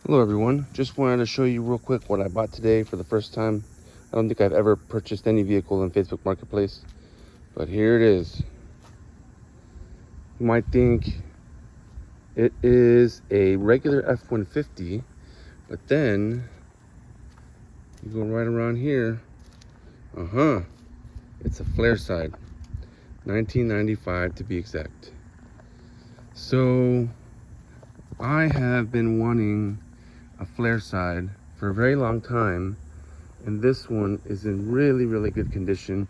Hello everyone, just wanted to show you real quick what I bought today for the first time. I don't think I've ever purchased any vehicle in Facebook Marketplace, but here it is. You might think it is a regular F-150, but then you go right around here, it's a flare side, 1995 to be exact. So I have been wanting a flare side for a very long time, and this one is in really good condition.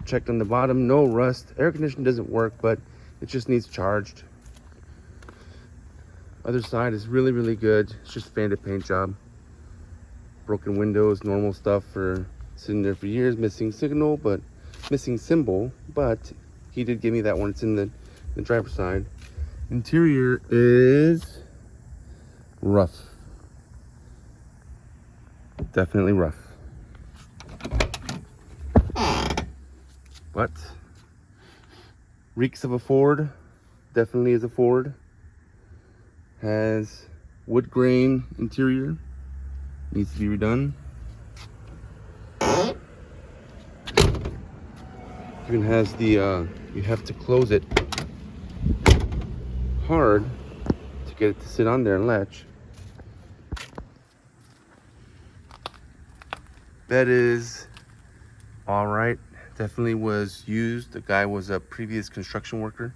Checked on the bottom, no rust. Air conditioning doesn't work, but it just needs charged. Other side is really good. It's just faded paint job, broken windows, normal stuff for sitting there for years. Missing symbol, but he did give me that one. It's in the driver's side. Interior is rough, definitely rough, but reeks of a Ford. Definitely is a Ford. Has wood grain interior, needs to be redone. Even has the you have to close it hard to get it to sit on there and latch. Bed is all right, definitely was used. The guy was a previous construction worker.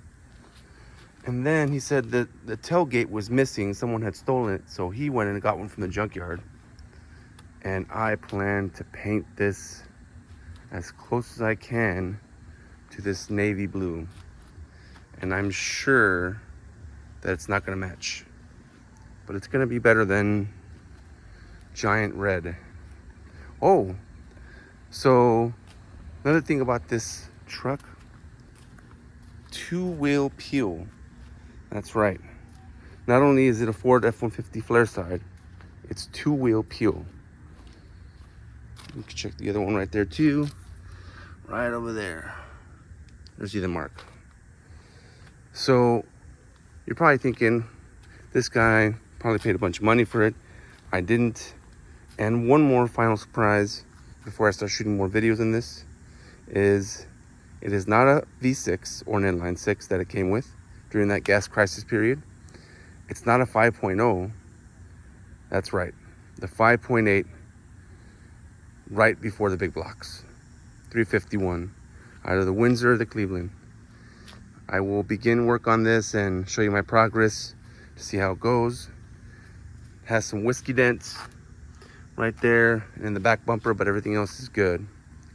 And then he said that the tailgate was missing. Someone had stolen it, so he went and got one from the junkyard. And I plan to paint this as close as I can to this navy blue. And I'm sure that it's not gonna match, but it's gonna be better than giant red. Oh, so another thing about this truck, two-wheel peel. That's right. Not only is it a Ford F-150 flare side, it's two-wheel peel. You can check the other one right there too. Right over there. There's the mark. So you're probably thinking, this guy probably paid a bunch of money for it. I didn't. And one more final surprise before I start shooting more videos in this is it is not a V6 or an inline 6 that it came with during that gas crisis period. It's not a 5.0. That's right, the 5.8 right before the big blocks. 351 either the Windsor or the Cleveland. I will begin work on this and show you my progress to see how it goes. It has some whiskey dents right there and in the back bumper, but everything else is good.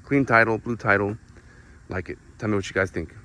Clean title, blue title. Like it. Tell me what you guys think.